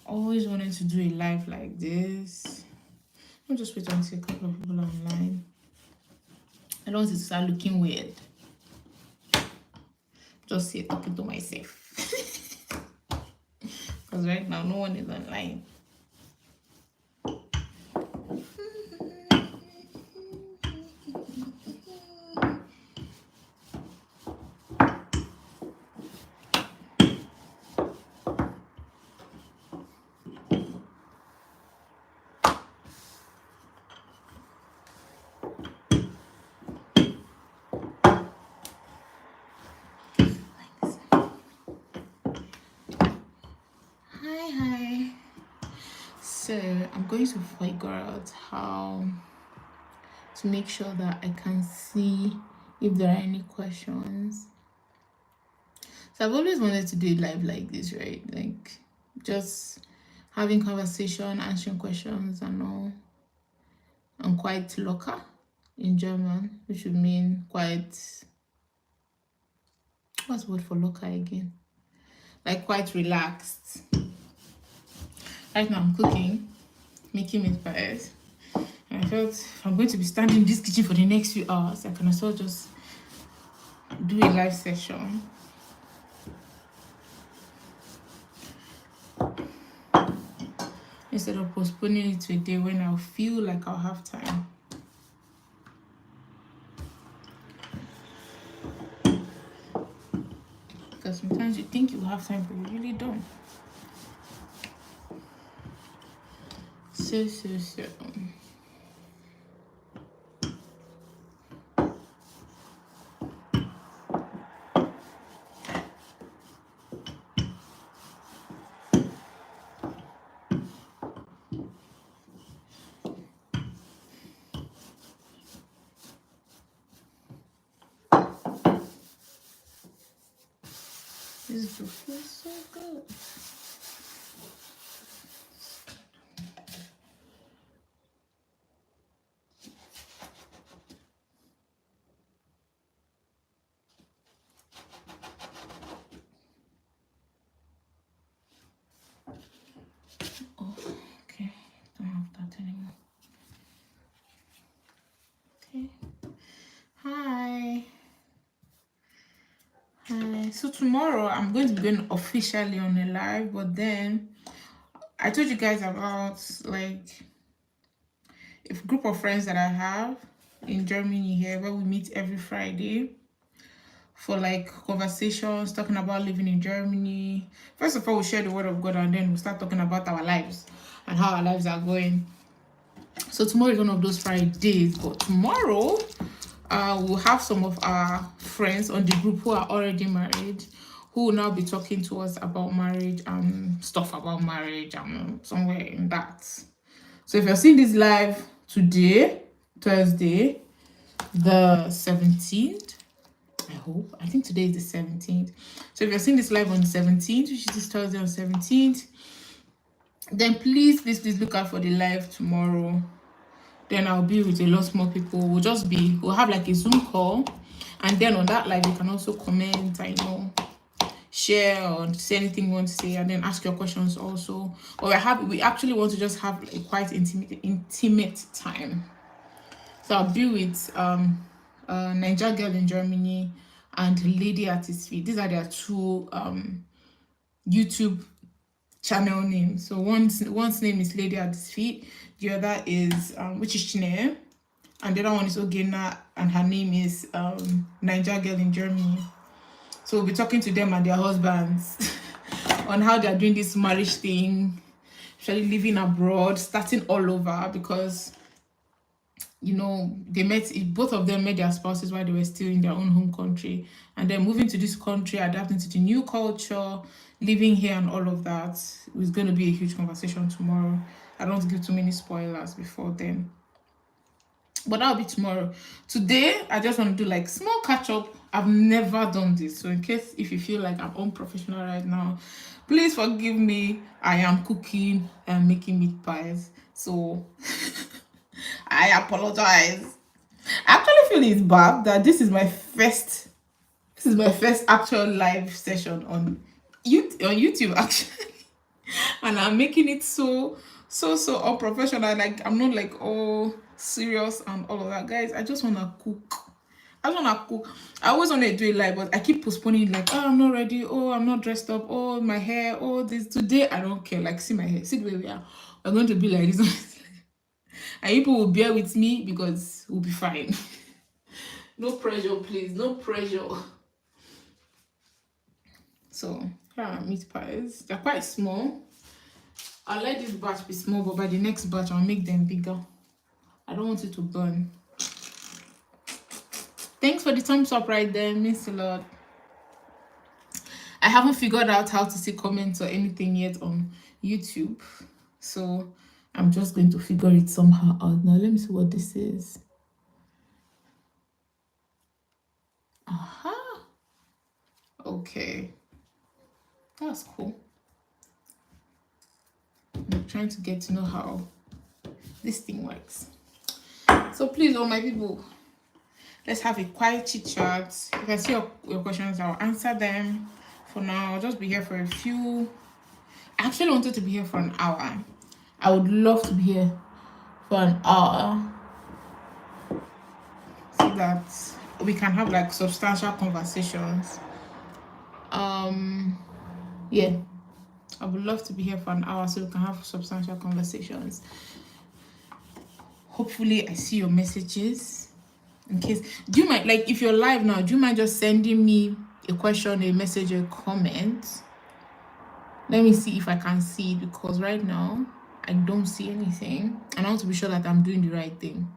always wanted to do a live like this. I'll just wait until a couple of people are online. I don't want it to start looking weird. Just here talking to myself. Because right now, no one is online. Hi. So I'm going to figure out how to make sure that I can see if there are any questions. So I've always wanted to do it live like this, right? Like just having conversation, answering questions and all. I'm quite locker in German, which would mean quite, what's the word for locker again? Like quite relaxed. Right now I'm cooking, making meat pies. And I felt if I'm going to be standing in this kitchen for the next few hours, I can also just do a live session. Instead of postponing it to a day when I'll feel like I'll have time. Because sometimes you think you have time, but you really don't. So. This food feels so good. Oh, okay. Don't have that anymore. Okay. Hi. So tomorrow I'm going to be going officially on a live, but then I told you guys about like a group of friends that I have in Germany here where we meet every Friday for like conversations, talking about living in Germany. First of all, we share the word of God and then we start talking about our lives and how our lives are going. So tomorrow is one of those Fridays, but tomorrow we'll have some of our friends on the group who are already married who will now be talking to us about marriage and stuff about marriage and somewhere in that. So if you're seeing this live today, Thursday, the 17th, I think today is the 17th. So if you're seeing this live on the 17th, which is this Thursday on 17th, then please look out for the live tomorrow. Then I'll be with a lot more people. We'll have like a Zoom call, and then on that live you can also comment and share or say anything you want to say, and then ask your questions also. But we actually want to just have a quite intimate time. So I'll be with Niger Girl in Germany and Lady Artist Feed. These are their two YouTube channel names. So one's name is Lady Artist Feed, the other is which is Chine, and the other one is Ogena, and her name is Niger Girl in Germany. So we'll be talking to them and their husbands on how they're doing this marriage thing, actually living abroad, starting all over, because both of them met their spouses while they were still in their own home country, and then moving to this country, adapting to the new culture, living here and all of that. It's going to be a huge conversation tomorrow. I don't want to give too many spoilers before then, but that'll be tomorrow. Today I just want to do like small catch up. I've never done this, so in case if you feel like I'm unprofessional right now, please forgive me. I am cooking and making meat pies, so I apologize. I actually feel it's bad that this is my first actual live session on YouTube actually. And I'm making it so unprofessional. Like I'm not like all serious and all of that, guys. I just wanna cook. I just wanna cook. I always wanna do it live, but I keep postponing it. Like, oh, I'm not ready. Oh, I'm not dressed up. Oh, my hair. Oh, this today I don't care. Like, see my hair. See the way we are. We're going to be like this, and people will bear with me because we'll be fine. No pressure, please. No pressure. So, here are meat pies. They're quite small. I'll let this batch be small, but by the next batch, I'll make them bigger. I don't want it to burn. Thanks for the thumbs up right there. Means a lot. I haven't figured out how to see comments or anything yet on YouTube. So, I'm just going to figure it somehow out. Now, let me see what this is. Aha. Okay. That's cool. I'm trying to get to know how this thing works. So please, all my people, let's have a quiet chit chat. If I see your questions, I'll answer them. For now, I'll just be here for a few. I actually wanted to be here for an hour. I would love to be here for an hour so that we can have like substantial conversations. Yeah, I would love to be here for an hour so we can have substantial conversations. Hopefully, I see your messages. In case, do you mind, like, if you're live now, do you mind just sending me a question, a message, a comment? Let me see if I can see it, because right now I don't see anything, and I want to be sure that I'm doing the right thing.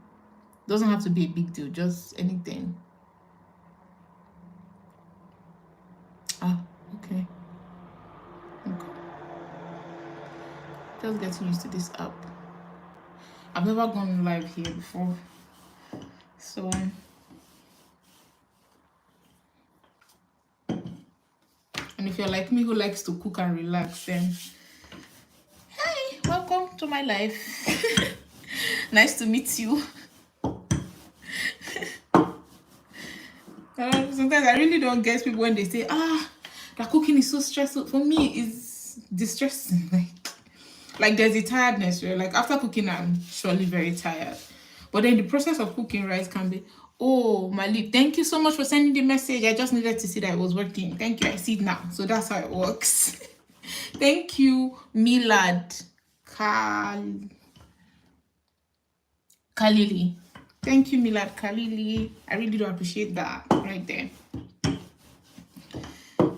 Doesn't have to be a big deal, just anything. Okay. Just getting used to this app. I've never gone live here before, so and if you're like me who likes to cook and relax, then hi, welcome to my life. Nice to meet you. Sometimes I really don't get people when they say, that cooking is so stressful. For me, it's distressing. Like there's a tiredness where, like, after cooking, I'm surely very tired. But then the process of cooking rice can be, oh, my lip, thank you so much for sending the message. I just needed to see that it was working. Thank you. I see it now. So that's how it works. Thank you, Milad Khalili. Thank you, Milad Khalili. I really do appreciate that right there.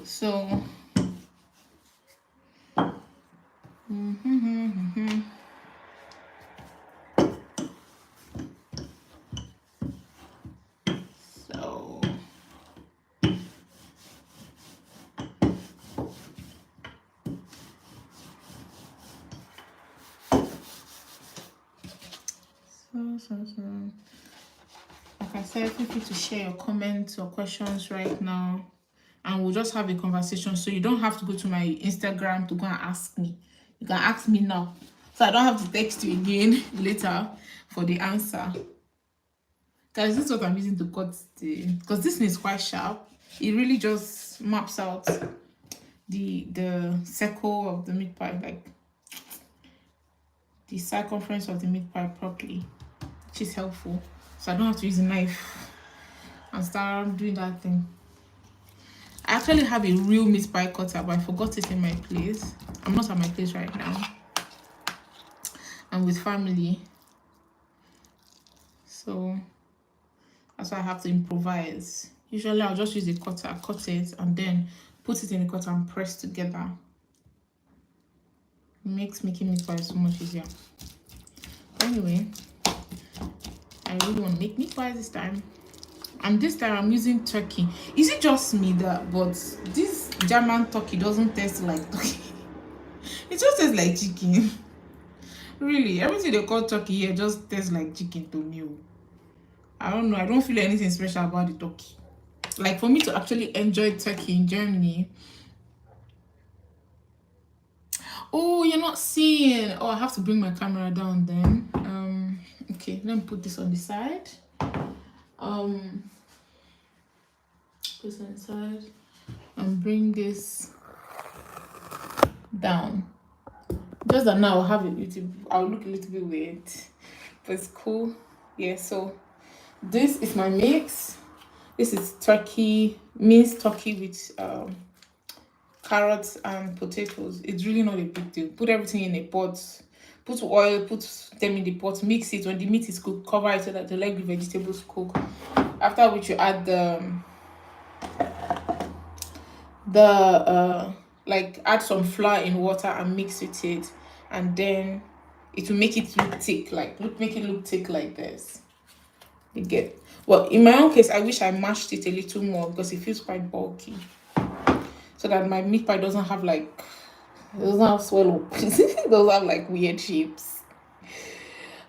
So, like I said, feel free to share your comments or questions right now, and we'll just have a conversation. So you don't have to go to my Instagram to go and ask me. You can ask me now, so I don't have to text you again later for the answer. Guys, this is what I'm using to cut the, because this thing is quite sharp. It really just maps out the circle of the meat pie, like the circumference of the meat pie properly, which is helpful. So I don't have to use a knife and start doing that thing. I actually have a real meat pie cutter, but I forgot it in my place. I'm not at my place right now. I'm with family. So that's why I have to improvise. Usually I'll just use a cutter, cut it, and then put it in the cutter and press together. It makes making meat pie so much easier. Anyway, I really want to make meat pies this time. And this time I'm using turkey. Is it just me that, but this German turkey doesn't taste like turkey. It just tastes like chicken. Really, everything they call turkey here just tastes like chicken to me. I don't know. I don't feel anything special about the turkey. Like, for me to actually enjoy turkey in Germany. Oh, you're not seeing. Oh, I have to bring my camera down then. Okay, let me put this on the side. Put this on the side and bring this down. Just that now I'll look a little bit weird, but it's cool. Yeah, so this is my mix. This is turkey, minced turkey with carrots and potatoes. It's really not a big deal. Put everything in a pot, put oil, put them in the pot, mix it. When the meat is cooked, cover it so that the leg vegetables cook. After which you add the like add some flour in water and mix with it, and then it will make it look thick, make it look thick like this. You get. Well, in my own case, I wish I mashed it a little more because it feels quite bulky, so that my meat pie doesn't have swallow. It doesn't have like weird shapes.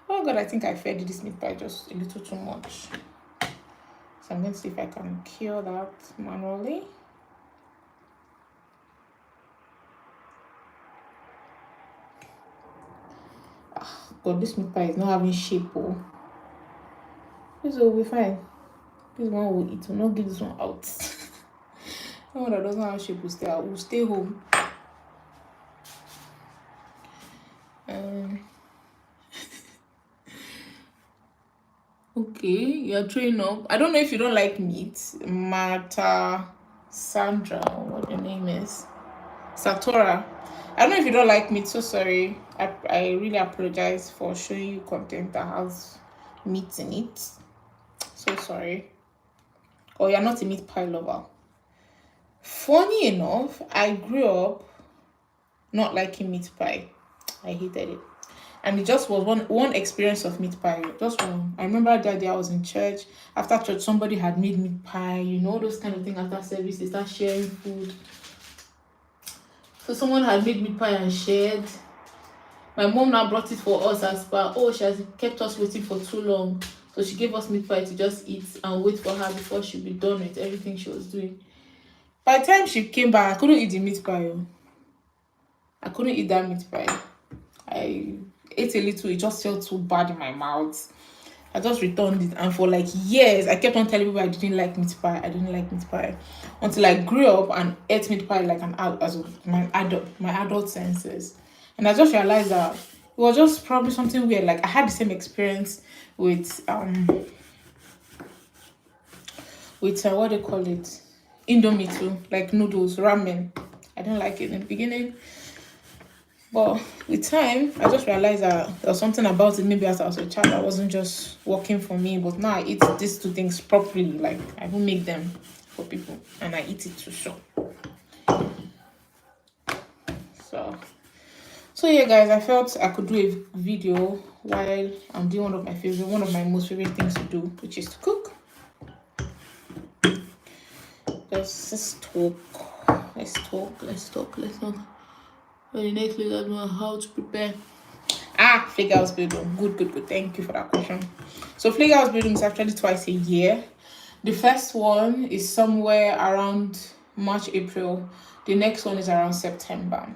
Oh god, I think I fed this meat pie just a little too much. So I'm going to see if I can cure that manually. God, this meat pie is not having shape. Oh, this will be fine. This one will eat. Will not give this one out. Someone that doesn't have shape will stay out. Will stay home. Okay, you're throwing up. I don't know if you don't like meat. Marta, Sandra, what your name is, Satora. I don't know if you don't like meat. So sorry. I really apologize for showing you content that has meat in it. So sorry. Or you're not a meat pie lover. Funny enough, I grew up not liking meat pie. I hated it. And it just was one experience of meat pie. Just one. I remember that day I was in church. After church, somebody had made meat pie. You know, those kind of things after service. They start sharing food. So someone had made meat pie and shared. My mom now brought it for us as per, oh, she has kept us waiting for too long. So she gave us meat pie to just eat and wait for her before she'd be done with everything she was doing. By the time she came back, I couldn't eat the meat pie. I couldn't eat that meat pie. I ate a little, it just felt too bad in my mouth. I just returned it, and for like years I kept on telling people I didn't like meat pie. I didn't like meat pie until I grew up and ate meat pie like my adult senses, and I just realized that it was just probably something weird. Like I had the same experience with what they call it, Indomie too, like noodles, ramen. I didn't like it in the beginning. But with time, I just realized that there was something about it. Maybe as I was a child, that wasn't just working for me. But now I eat these two things properly. Like I will make them for people, and I eat it too. So yeah, guys, I felt I could do a video while I'm doing one of my most favorite things to do, which is to cook. Let's talk. The next week, I don't know how to prepare. Flake house building. Good. Thank you for that question. So flake house building is actually twice a year. The first one is somewhere around March, April. The next one is around September.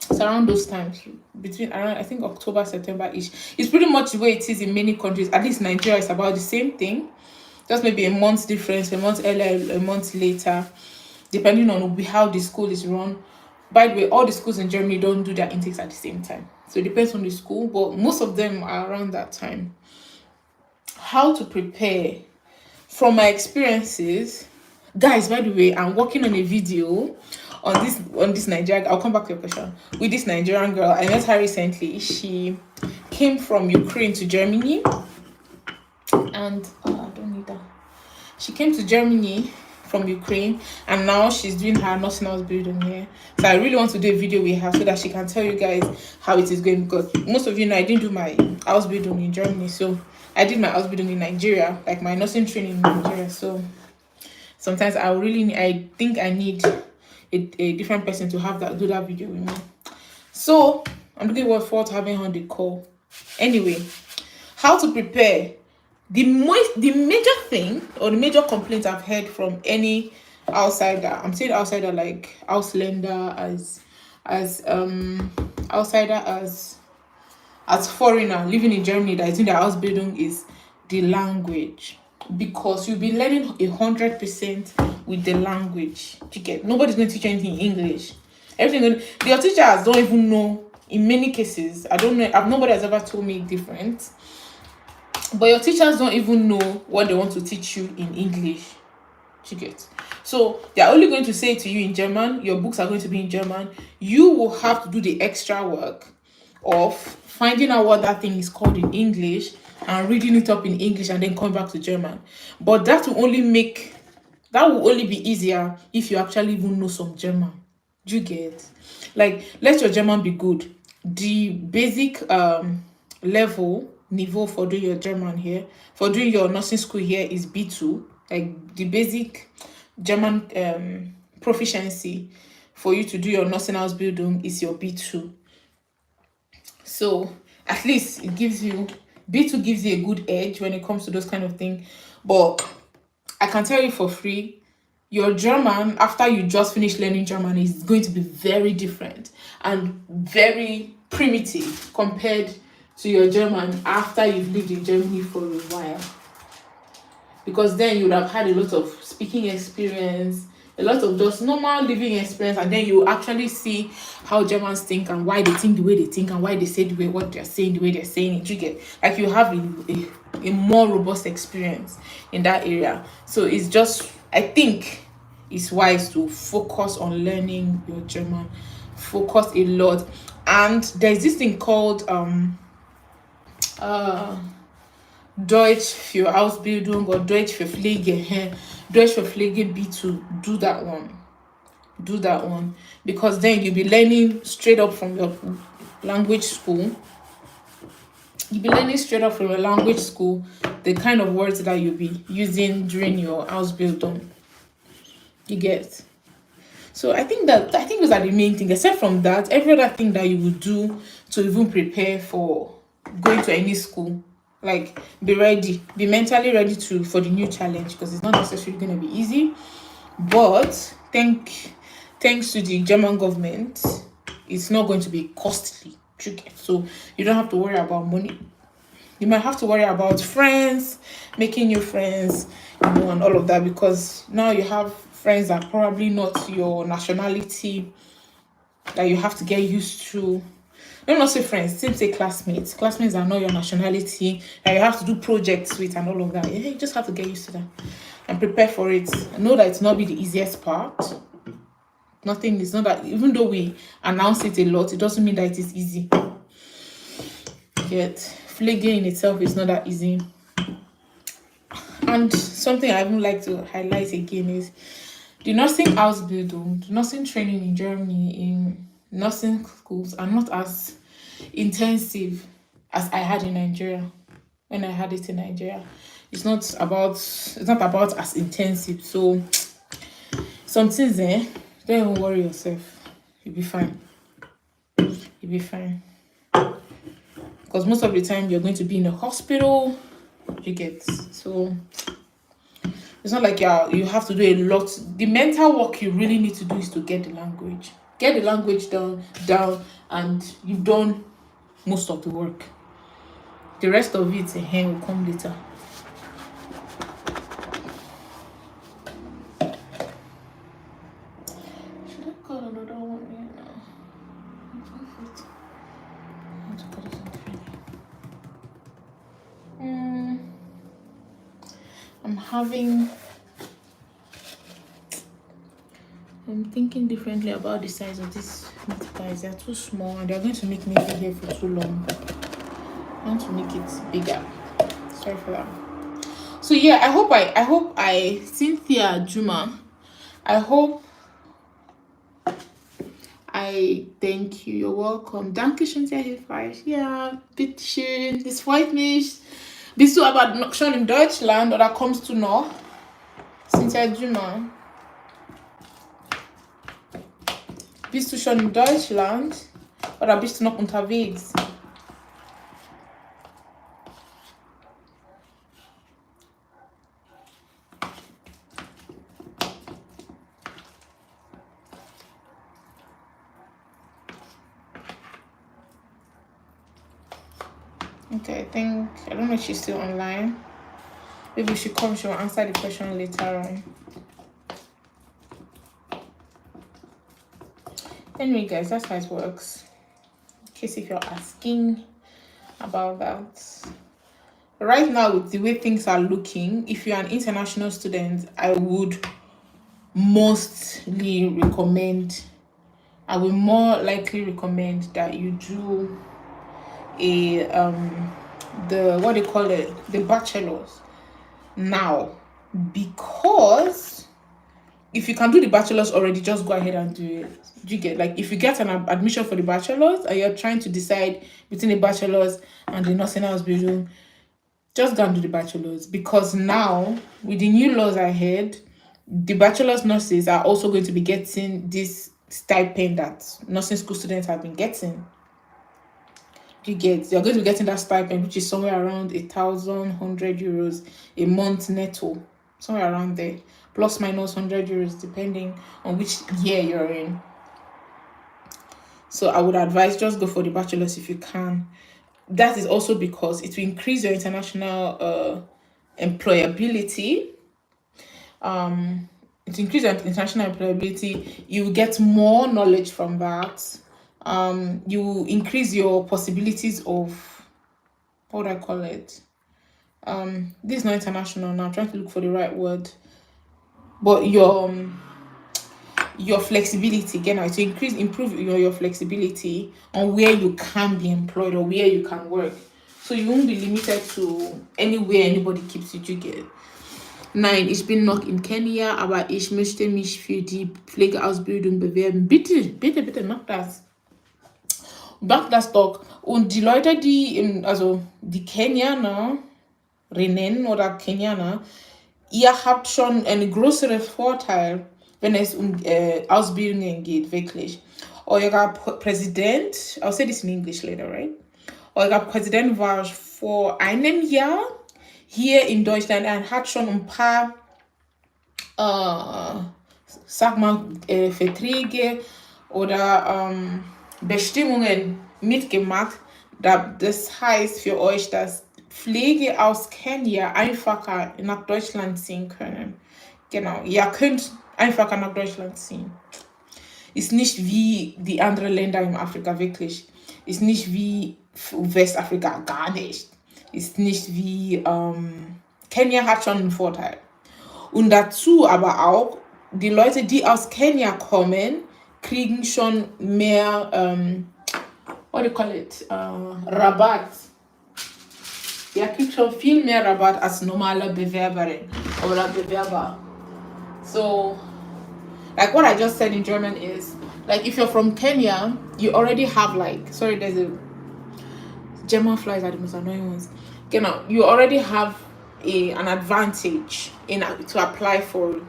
It's around those times, between around I think October, September-ish. It's pretty much the way it is in many countries. At least Nigeria is about the same thing. Just maybe a month difference, a month earlier, a month later, depending on how the school is run. By the way, all the schools in Germany don't do their intakes at the same time. So it depends on the school, but most of them are around that time. How to prepare? From my experiences, guys, by the way, I'm working on a video on this Nigerian, I'll come back to your question, with this Nigerian girl. I met her recently. She came from Ukraine to Germany, and I don't need that. She came to Germany from Ukraine, and now she's doing her nursing house building here. So I really want to do a video with her so that she can tell you guys how it is going, because most of you know I didn't do my house building in Germany, so I did my house building in Nigeria, like my nursing training in Nigeria. So sometimes I think I need a different person to do that video with me. So I'm looking forward to having her on the call. Anyway, how to prepare? The major thing or the major complaint I've heard from any outsider, I'm saying outsider like Auslander, as outsider, as foreigner living in Germany that is in their house building, is the language. Because you'll be learning 100% with the language. You get, nobody's going to teach you anything in English. Your teachers don't even know in many cases. I don't know, nobody has ever told me different. But your teachers don't even know what they want to teach you in English. You get. So they're only going to say it to you in German. Your books are going to be in German. You will have to do the extra work of finding out what that thing is called in English and reading it up in English and then coming back to German. But that will only be easier if you actually even know some German. Do you get? Like, let your German be good. The basic level niveau for doing your German here, for doing your nursing school here, is B2. Like, the basic German proficiency for you to do your nursing house building is your B2. So at least it gives you, B2 gives you a good edge when it comes to those kind of things. But I can tell you for free, your German, after you just finish learning German, is going to be very different and very primitive compared to your German after you've lived in Germany for a while. Because then you would have had a lot of speaking experience, a lot of just normal living experience, and then you actually see how Germans think and why they think the way they think and why they say the way what they're saying the way they're saying it. You get, like, you have a more robust experience in that area. So it's just, I think it's wise to focus on learning your German. Focus a lot. And there's this thing called Deutsch für Ausbildung or Deutsch für Pflege. Deutsch für Pflege B2. Do that one. Because then you'll be learning straight up from your language school. You'll be learning straight up from your language school the kind of words that you'll be using during your Ausbildung. You get? So I think those are the main things. Except from that, every other thing that you would do to even prepare for going to any school, like, be ready, be mentally ready for the new challenge, because it's not necessarily going to be easy. But thanks to the German government, it's not going to be costly. So you don't have to worry about money. You might have to worry about friends, making new friends, and all of that, because now you have friends that are probably not your nationality that you have to get used to. Let me not say friends, say classmates. Classmates are not your nationality that you have to do projects with and all of that. You just have to get used to that and prepare for it. Know that it's not be the easiest part. Nothing is not that, even though we announce it a lot, it doesn't mean that it is easy. Yet flagging in itself is not that easy. And something I would like to highlight again is the nursing Ausbildung, the nursing training in Germany, in nursing schools, are not as intensive as I had in Nigeria. When I had it in Nigeria, it's not about as intensive. So some things don't even worry yourself. You'll be fine. Because most of the time you're going to be in a hospital. You get, so it's not like you have to do a lot. The mental work you really need to do is to get the language. Get the language down, and you've done most of the work. The rest of it will come later. Should I call another one here now? I'm thinking differently about the size of these meat pies. They're too small and they're going to make me be here for too long. I want to make it bigger. Sorry for that. So yeah, I hope Cynthia Juma, I hope I thank you. You're welcome. Dankeschön sehr hilfreich. Ja, bitteschön. Das freut mich. Bist du aber schon in Deutschland oder kommst du noch? Cynthia Juma. Bist du schon in Deutschland oder bist du noch unterwegs? Okay, I don't know if she's still online. Maybe she comes, she'll answer the question later on. Anyway, guys, that's how it works. case if you're asking about that. Right now, with the way things are looking, if you're an international student, I would more likely recommend that you do a the what they call it, the bachelor's now, because if you can do the bachelor's already, just go ahead and do it. Do you get, like, if you get an admission for the bachelor's and you're trying to decide between the bachelor's and the nursing house building, just go and do the bachelor's, because now with the new laws ahead, the bachelor's nurses are also going to be getting this stipend that nursing school students have been getting. You're going to be getting that stipend, which is somewhere around 1,100 euros a month netto, somewhere around there, plus minus 100 euros depending on which year you're in. So I would advise just go for the bachelor's if you can. That is also because it will increase your international employability. It increases your international employability. You get more knowledge from that. You increase your possibilities of, what would I call it? This is not international now. I'm trying to look for the right word. But your flexibility, again, to improve your flexibility on where you can be employed or where you can work. So you won't be limited to anywhere anybody keeps you. You get. 9. Ich bin noch in Kenia, aber ich möchte mich für die Pflegeausbildung bewerben. Bitte, mach das. Mach das doch. Und die Leute, die Kenianer, oder Kenianer, ihr habt schon einen größeren Vorteil, wenn es um Ausbildungen geht, wirklich. Euer Präsident, I'll say this in English later, right? Euer Präsident war vor einem Jahr hier in Deutschland. Er hat schon ein paar, Verträge oder Bestimmungen mitgemacht. Das heißt für euch, dass Pflege aus Kenia einfacher nach Deutschland ziehen können. Genau, ihr könnt einfacher nach Deutschland ziehen. Ist nicht wie die anderen Länder in Afrika, wirklich. Ist nicht wie Westafrika, gar nicht. Ist nicht wie, Kenia hat schon einen Vorteil. Und dazu aber auch, die Leute, die aus Kenia kommen, kriegen schon mehr, what do you call it, Rabatt. Ihr kriegt schon viel mehr Rabatt als normale Bewerberin oder Bewerber. So, like what I just said in German is, like if you're from Kenya, you already have there's a German flies are the most annoying ones. You already have an advantage to apply for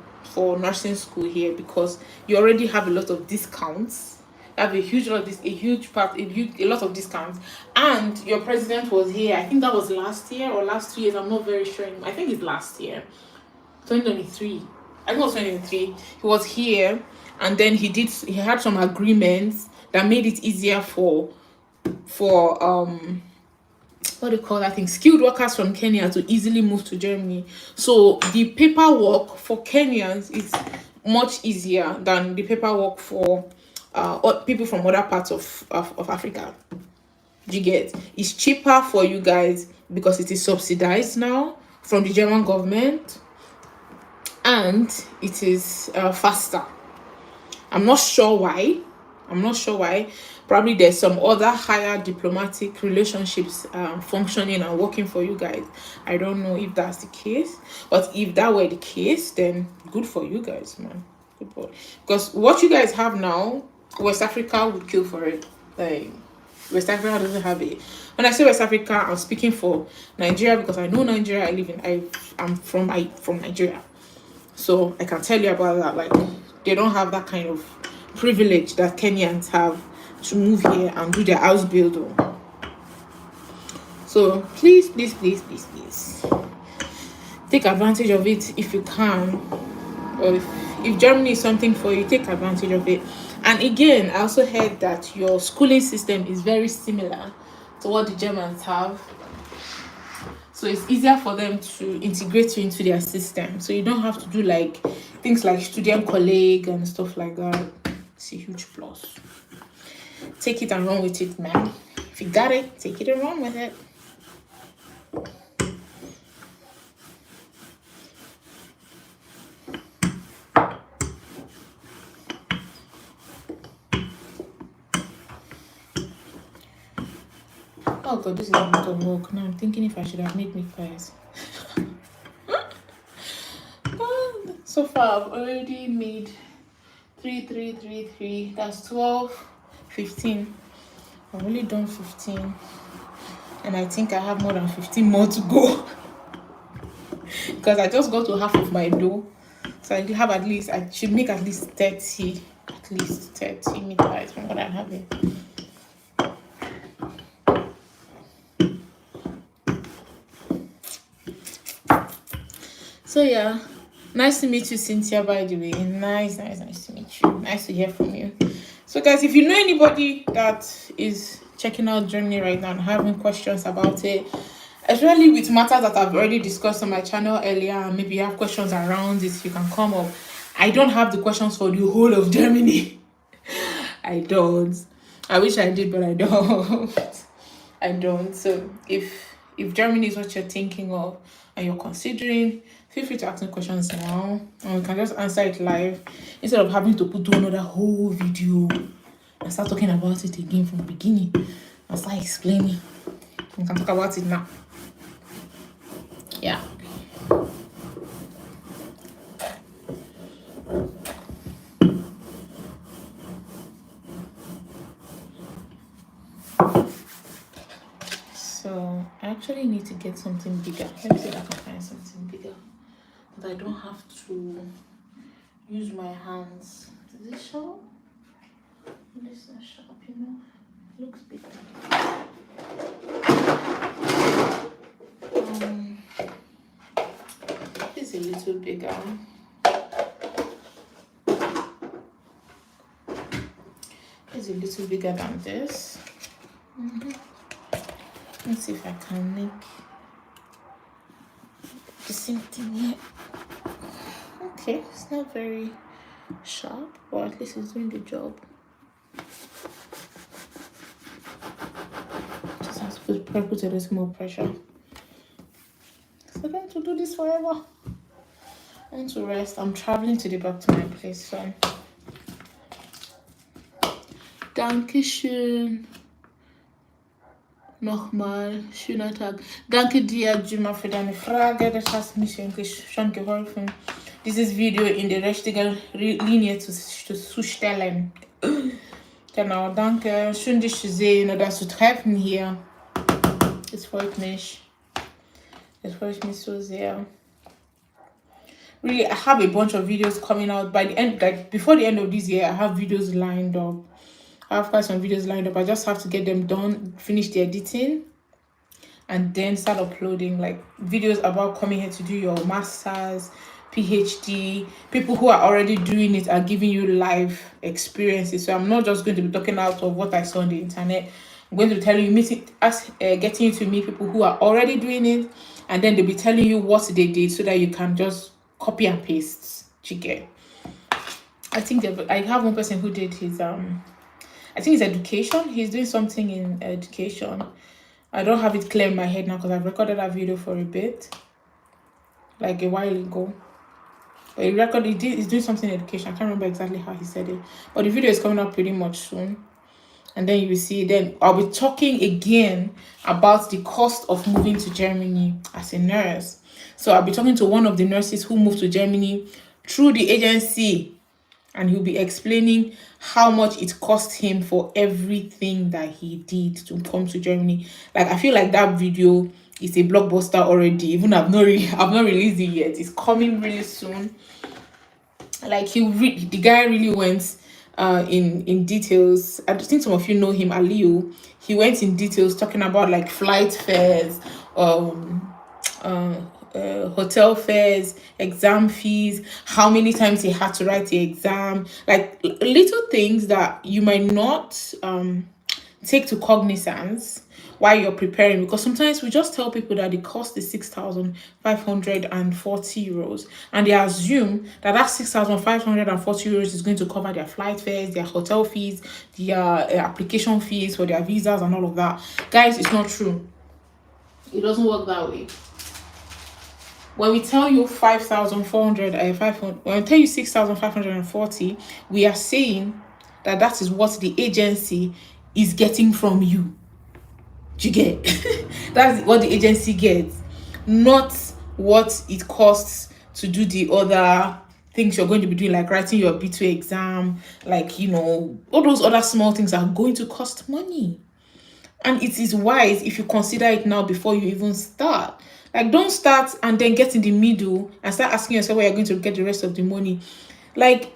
nursing school here, because you already have a lot of discounts. You have a lot of discounts, and your president was here. I think that was last year or last 2 years. I'm not very sure. I think it's last year, 2023. I think it was 2023. He was here, and then he had some agreements that made it easier for what do you call that thing? Skilled workers from Kenya to easily move to Germany. So the paperwork for Kenyans is much easier than the paperwork for people from other parts of Africa. You get? It's cheaper for you guys because it is subsidized now from the German government, and it is faster. I'm not sure why. Probably there's some other higher diplomatic relationships functioning and working for you guys. I don't know if that's the case, but if that were the case, then good for you guys, man. Good for, because what you guys have now, West Africa would kill for it. Like, West Africa doesn't have it. When I say West Africa, I'm speaking for Nigeria, because I know Nigeria. I'm from Nigeria, so I can tell you about that. Like, they don't have that kind of privilege that Kenyans have to move here and do their house building. So please take advantage of it if you can, or if Germany is something for you, take advantage of it. And again, I also heard that your schooling system is very similar to what the Germans have, so it's easier for them to integrate you into their system, so you don't have to do like things like student colleague and stuff like that. It's a huge plus. take it and run with it, man. If you got it, take it and run with it. Oh god, this is a lot of work. Now I'm thinking if I should have made meat pies. So far I've already made 3. That's 12, 15. I've only done 15. And I think I have more than 15 more to go. Because I just got to half of my dough. So I have at least, I should make at least 30. At least 30 meat pies from what I'm having. So yeah, nice to meet you, Cynthia, by the way. Nice to meet you. Nice to hear from you. So guys, if you know anybody that is checking out Germany right now and having questions about it, especially with matters that I've already discussed on my channel earlier, and maybe you have questions around it, you can come up. I don't have the questions for the whole of Germany. I don't. I wish I did, but I don't. I don't. So if Germany is what you're thinking of and you're considering, feel free to ask me questions now, and we can just answer it live instead of having to put on another whole video and start talking about it again from the beginning. I'll start explaining. We can talk about it now. Yeah. So I actually need to get something bigger. Let me see if I can find something bigger that I don't have to use my hands. Does it show? This not sharp, you know. It looks bigger. It's a little bigger. It's a little bigger than this. Let's see if I can make the same thing here. Okay, it's not very sharp, but at least it's doing the job. Just have to put a little more pressure. So I don't want to do this forever. I want to rest. I'm traveling back to my place, so. Dankeschön. Nochmal, schöner Tag. Danke dir, Juma, für deine Frage. Das hast mich eigentlich schon geholfen, dieses Video in die richtige Linie zu stellen. Genau, danke. Schön, dich zu sehen oder zu treffen hier. Es freut mich. Es freut mich so sehr. Really, I have a bunch of videos coming out by the end, like before the end of this year. I have videos lined up. I have quite some videos lined up. I just have to get them done, finish the editing, and then start uploading like videos about coming here to do your master's, PhD. People who are already doing it are giving you live experiences. So I'm not just going to be talking out of what I saw on the internet. I'm going to tell you, getting you to meet people who are already doing it, and then they'll be telling you what they did so that you can just copy and paste. You get? I think I have one person who did his I think it's education. He's doing something in education. I don't have it clear in my head now because I've recorded that video for a bit, like a while ago. But he's doing something in education. I can't remember exactly how he said it. But the video is coming up pretty much soon. And then you will see, then I'll be talking again about the cost of moving to Germany as a nurse. So I'll be talking to one of the nurses who moved to Germany through the agency, and he'll be explaining how much it cost him for everything that he did to come to Germany. Like, I feel like that video is a blockbuster already. Even I've not released it yet. It's coming really soon. Like, the guy really went in details. I think some of you know him, Aliu. He went in details talking about like flight fares, hotel fares, exam fees, how many times he had to write the exam, like little things that you might not take to cognizance, while you're preparing, because sometimes we just tell people that the cost is 6,540 euros, and they assume that 6,540 euros is going to cover their flight fares, their hotel fees, their application fees for their visas and all of that. Guys, it's not true. It doesn't work that way. When we tell you 5,400, when we tell you 6,540, we are saying that that is what the agency is getting from you. Do you get? That's what the agency gets, not what it costs to do the other things you're going to be doing, like writing your B2 exam, like, you know, all those other small things are going to cost money. And it is wise if you consider it now before you even start. Like, don't start and then get in the middle and start asking yourself where you're going to get the rest of the money. Like,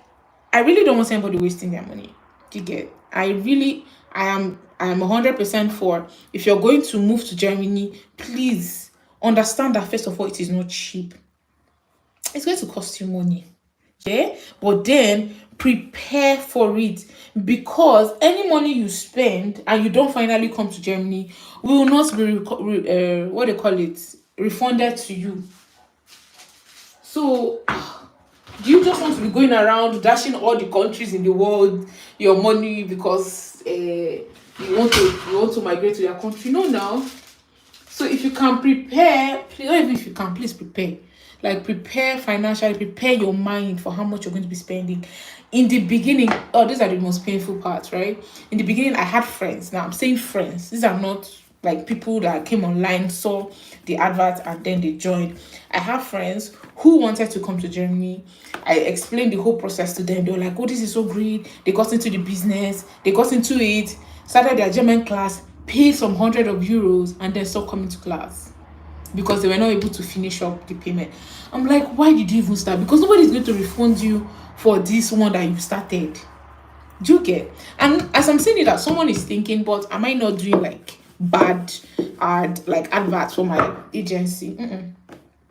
I really don't want anybody wasting their money. Do you get? I am 100% for, if you're going to move to Germany, please understand that first of all, it is not cheap. It's going to cost you money. Yeah, but then prepare for it, because any money you spend and you don't finally come to Germany will not be what they call it, refunded to you. So do you just want to be going around dashing all the countries in the world your money because you want to migrate to your country? No, now. So if you can prepare, please, not even if you can, please prepare. Like, prepare financially, prepare your mind for how much you're going to be spending. In the beginning, these are the most painful parts, right? In the beginning, I had friends. Now I'm saying friends. These are not like people that came online, saw the advert, and then they joined. I have friends who wanted to come to Germany. I explained the whole process to them. They were like, oh, this is so great. They got into the business. They got into it, started their German class, paid some hundred of euros, and then stopped coming to class because they were not able to finish up the payment. I'm like, why did you even start? Because nobody's going to refund you for this one that you started. Do you get? And as I'm saying it, that someone is thinking, but am I not doing like bad adverts for my agency?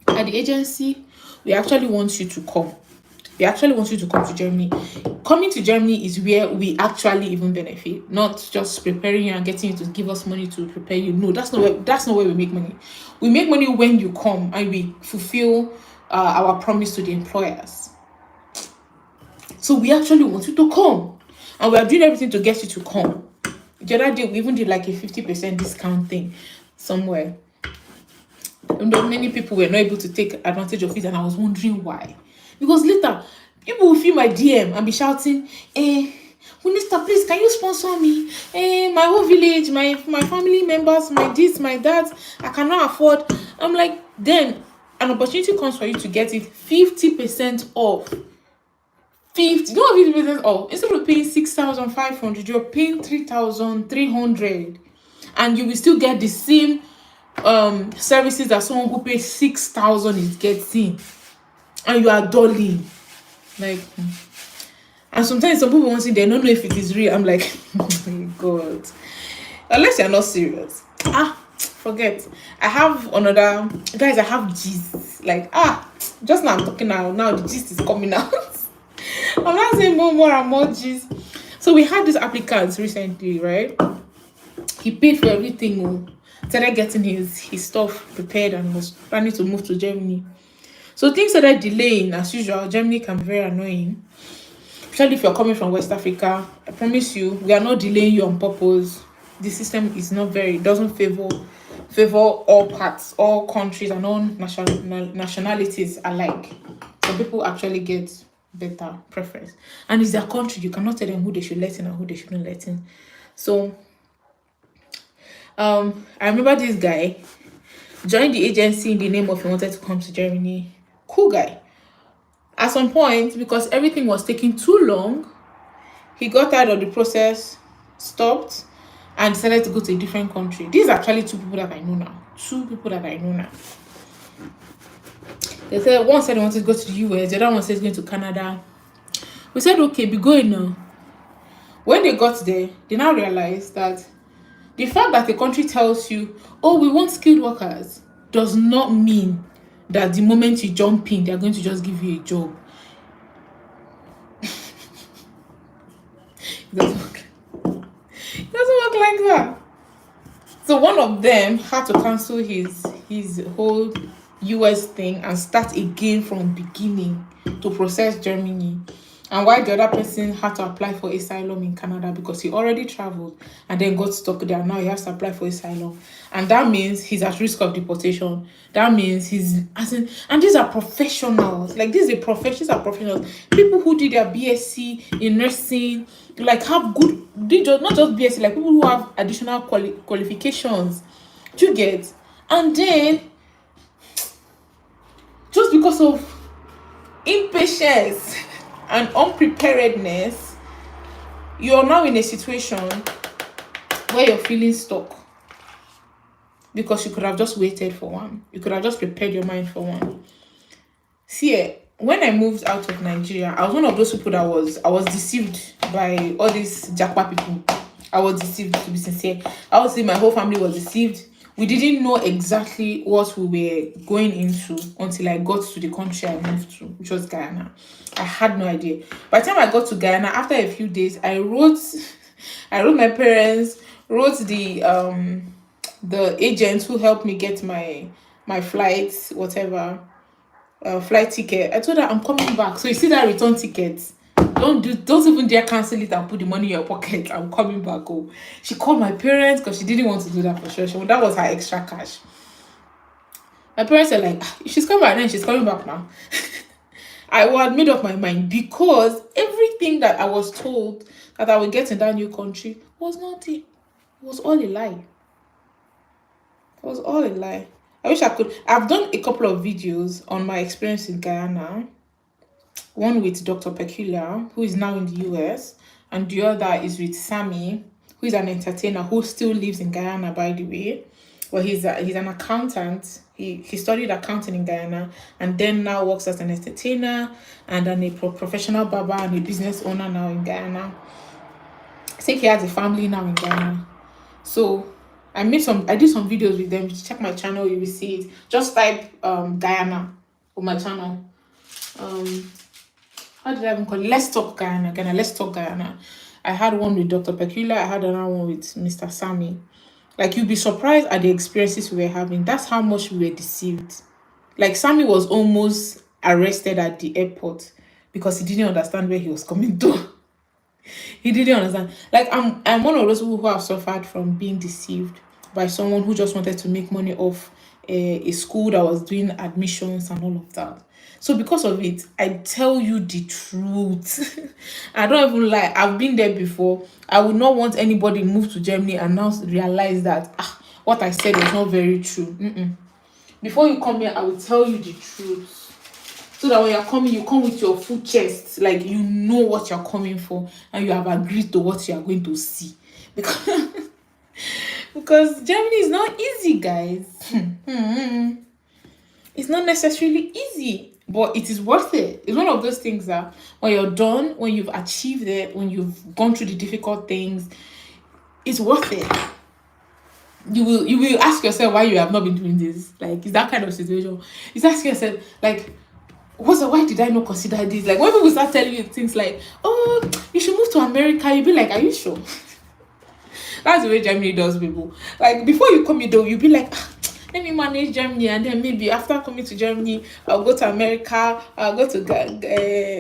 At the agency, we actually want you to come. We actually want you to come to Germany. Coming to Germany is where we actually even benefit, not just preparing you and getting you to give us money to prepare you. No, that's not where we make money. We make money when you come and we fulfill our promise to the employers. So we actually want you to come, and we are doing everything to get you to come. The other day, we even did like a 50% discount thing somewhere. And many people were not able to take advantage of it, and I was wondering why. Because later, people will feel my DM and be shouting, Minister, please, can you sponsor me? My whole village, my family members, my this, my that, I cannot afford. I'm like, then an opportunity comes for you to get it 50% off. 50% off. Instead of paying 6,500, you're paying 3,300. And you will still get the same services that someone who pays 6,000 is getting. And you are dulling. Like, and sometimes some people want to say they don't know if it is real. I'm like, oh my God. Unless you're not serious. Forget. I have another, guys, I have gist. Like, just now I'm talking now the gist is coming out. I'm not saying more and more gist. So we had this applicant recently, right? He paid for everything, started getting his stuff prepared, and was planning to move to Germany. So things started delaying. As usual, Germany can be very annoying, especially if you're coming from West Africa. I promise you, we are not delaying you on purpose. The system is not doesn't favor all parts, all countries, and all nationalities alike. So people actually get better preference, and it's their country. You cannot tell them who they should let in and who they shouldn't let in. So I remember this guy joined the agency in the name of he wanted to come to Germany. Cool guy. At some point, because everything was taking too long, he got tired of the process, stopped, and decided to go to a different country. These are actually two people that I know now. They said, one said he wanted to go to the US, the other one said he's going to Canada. We said, okay, be going now. When they got there, they now realized that the fact that a country tells you, oh, we want skilled workers, does not mean that the moment you jump in, they're going to just give you a job. It doesn't work like that. So one of them had to cancel his whole US thing and start again from beginning to process Germany. And why the other person had to apply for asylum in Canada because he already traveled and then got stuck there. Now he has to apply for asylum. And that means he's at risk of deportation. That means he's as in, and these are professionals. Like these are these are professionals. People who did their BSc in nursing, like have good they just not just BSc, like people who have additional qualifications. Do you get? And then just because of impatience and unpreparedness, you're now in a situation where you're feeling stuck because you could have just waited for one. You could have just prepared your mind for one. See, when I moved out of Nigeria, I was one of those people that I was deceived by all these Jackpot people. I was deceived, to be sincere. I would say my whole family was deceived. We didn't know exactly what we were going into until I got to the country I moved to, which was Guyana. I had no idea. By the time I got to Guyana, after a few days, I wrote my parents, wrote the agents who helped me get my flights, whatever, flight ticket. I told her I'm coming back. So you see that return ticket, don't even dare cancel it and put the money in your pocket. I'm coming back. Oh, she called my parents because she didn't want to do that for sure. That was her extra cash. My parents are like, she's coming back, then she's coming back now. I had made up my mind because everything that I was told that I would get in that new country was nothing. It was all a lie. It was all a lie. I wish I could. I've done a couple of videos on my experience in Guyana. One with Dr. Peculiar, who is now in the US, and the other is with Sammy, who is an entertainer who still lives in Guyana, by the way. Well, he's an accountant. He studied accounting in Guyana and then now works as an entertainer and then a professional barber and a business owner now in Guyana. I think he has a family now in Guyana. So I did some videos with them. Check my channel, you will see it. Just type Guyana on my channel. How did I even call it? Let's Talk Guyana. Let's Talk Guyana. I had one with Dr. Peculiar. I had another one with Mr. Sammy. Like, you'll be surprised at the experiences we were having. That's how much we were deceived. Like, Sammy was almost arrested at the airport because he didn't understand where he was coming to. He didn't understand. Like, I'm one of those people who have suffered from being deceived by someone who just wanted to make money off a school that was doing admissions and all of that. So because of it, I tell you the truth. I don't even lie. I've been there before. I would not want anybody move to Germany and now realize that what I said was not very true. Before you come here, I will tell you the truth. So that when you're coming, you come with your full chest. Like, you know what you're coming for. And you have agreed to what you are going to see. Because Germany is not easy, guys. It's not necessarily easy, but it is worth it. It's one of those things that when you're done, when you've achieved it, when you've gone through the difficult things, it's worth it. You will ask yourself why you have not been doing this. Like, it's that kind of situation. You ask yourself, like, why did I not consider this? Like, when people start telling you things like, oh, you should move to America, you'll be like, are you sure? That's the way Germany does people. Like, before you come here, though, you'll be like, let me manage Germany, and then maybe after coming to Germany, I'll go to America, I'll go to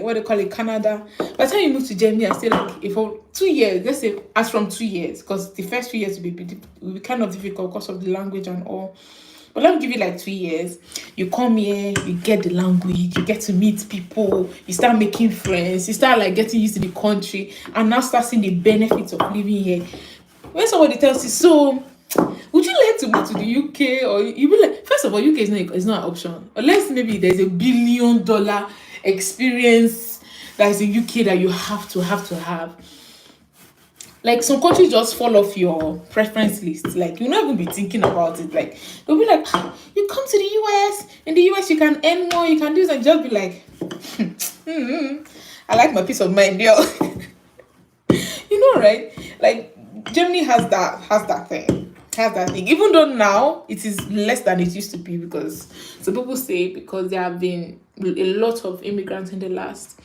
what they call it, Canada. By the time you move to Germany, I stay like for 2 years. Let's say as from 2 years, because the first 2 years will be kind of difficult because of the language and all. But let me give you like 2 years. You come here, you get the language, you get to meet people, you start making friends, you start like getting used to the country, and now start seeing the benefits of living here. When somebody tells you, so would you like to move to the UK? Or you be like, first of all, UK is not an option. Unless maybe there's $1 billion experience that is in UK that you have to have. Like, some countries just fall off your preference list. Like, you'll not even be thinking about it. Like, they'll be like, you come to the US. In the US, you can earn more. You can do this, and just be like, I like my peace of mind, yo. You know, right? Like, Germany has that thing. Even though now it is less than it used to be, because some people say because there have been a lot of immigrants in the last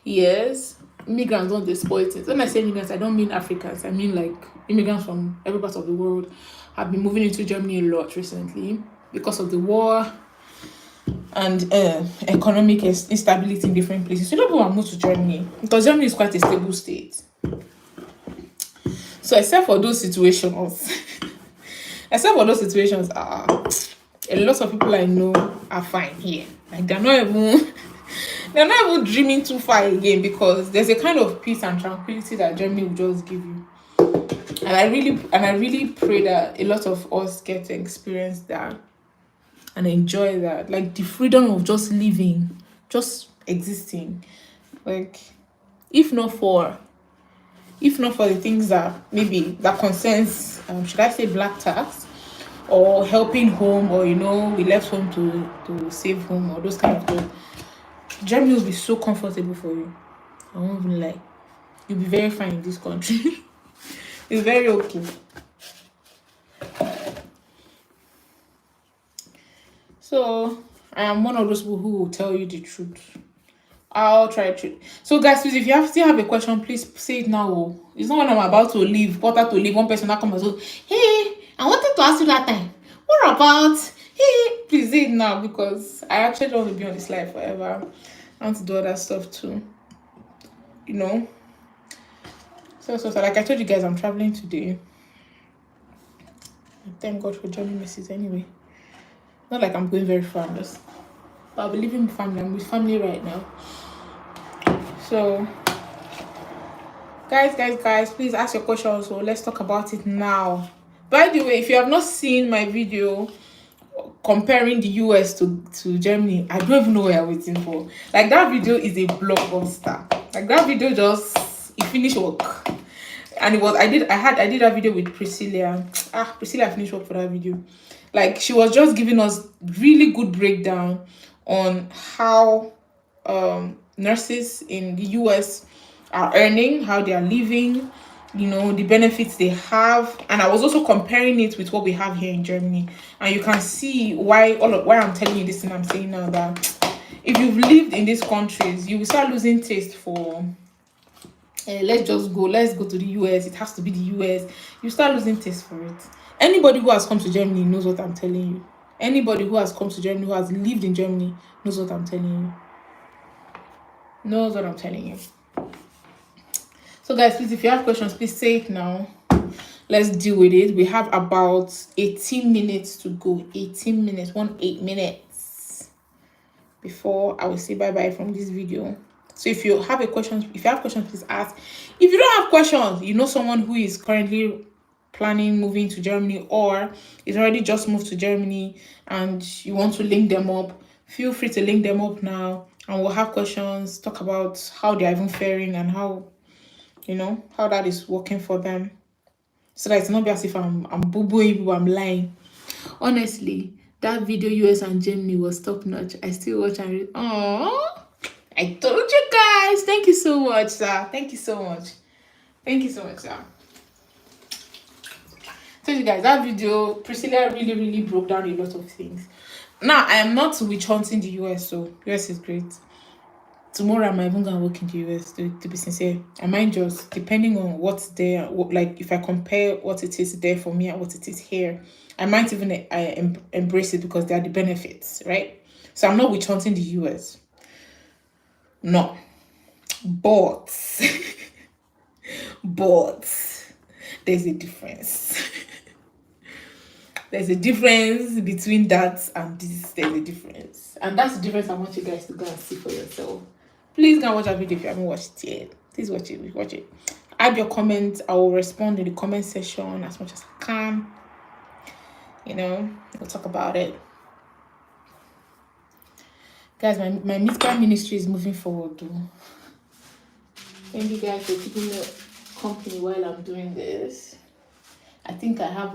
years, immigrants don't exploit it. When I say immigrants, I don't mean Africans. I mean like immigrants from every part of the world have been moving into Germany a lot recently because of the war and economic instability in different places. So people have moved to Germany because Germany is quite a stable state. So except for those situations, a lot of people I know are fine here. Like they're not even dreaming too far again because there's a kind of peace and tranquility that Germany will just give you. And I really pray that a lot of us get to experience that and enjoy that. Like the freedom of just living, just existing. Like if not for the things that maybe that concerns should I say black tax or helping home, or we left home to save home, or those kind of things, Germany will be so comfortable for you. I won't even lie. You'll be very fine in this country. It's very okay. So I am one of those people who will tell you the truth. I'll try to. So guys, please, if you still have a question, please say it now. Oh. It's not when I'm about to leave, quarter to leave, one person that comes and says, hey, I wanted to ask you that time. What about, hey, please say it now, because I actually don't want to be on this life forever. I want to do other stuff too. So like I told you guys, I'm traveling today. Thank God for joining misses anyway. Not like I'm going very far, but I'll be leaving with family. I'm with family right now. So guys, please ask your questions. So let's talk about it now. By the way, if you have not seen my video comparing the US to Germany, I don't even know what you're waiting for. Like that video is a blockbuster. Like that video it finished work. And I did that video with Priscilla. Priscilla finished work for that video. Like she was just giving us really good breakdown on how nurses in the US are earning, how they are living, the benefits they have. And I was also comparing it with what we have here in Germany. And you can see why I'm telling you this and I'm saying now, that if you've lived in these countries, you will start losing taste for let's go to the US. It has to be the US. You start losing taste for it. Anybody who has come to Germany knows what I'm telling you. Anybody who has come to Germany, who has lived in Germany, knows what I'm telling you. So guys, please, if you have questions, please say it now. Let's deal with it. We have about 18 minutes to go. 18 minutes before I will say bye-bye from this video. So if you have questions, please ask. If you don't have questions, someone who is currently planning moving to Germany or is already just moved to Germany and you want to link them up, feel free to link them up now, and we'll have questions, talk about how they're even faring and how that is working for them, so that it's not as if I'm boo-booing you, I'm lying. Honestly, that video US and Germany was top notch. I still watch and read. Oh, I told you guys. Thank you so much, sir. Thank you so much, sir. Told you guys, that video, Priscilla really broke down a lot of things. Now, I am not witch hunting the US, so US is great. Tomorrow, I might even go and work in the US, to be sincere. I might just, depending on what's there, like if I compare what it is there for me and what it is here, I might even embrace it because there are the benefits, right? So I'm not witch hunting the US. No. But there's a difference. There's a difference between that and this. There's a difference. And that's the difference I want you guys to go and see for yourself. Please go and watch that video if you haven't watched it yet. Please watch it. Add your comments. I will respond in the comment section as much as I can. We'll talk about it. Guys, my midterm ministry is moving forward though. Thank you guys for keeping me company while I'm doing this. I think I have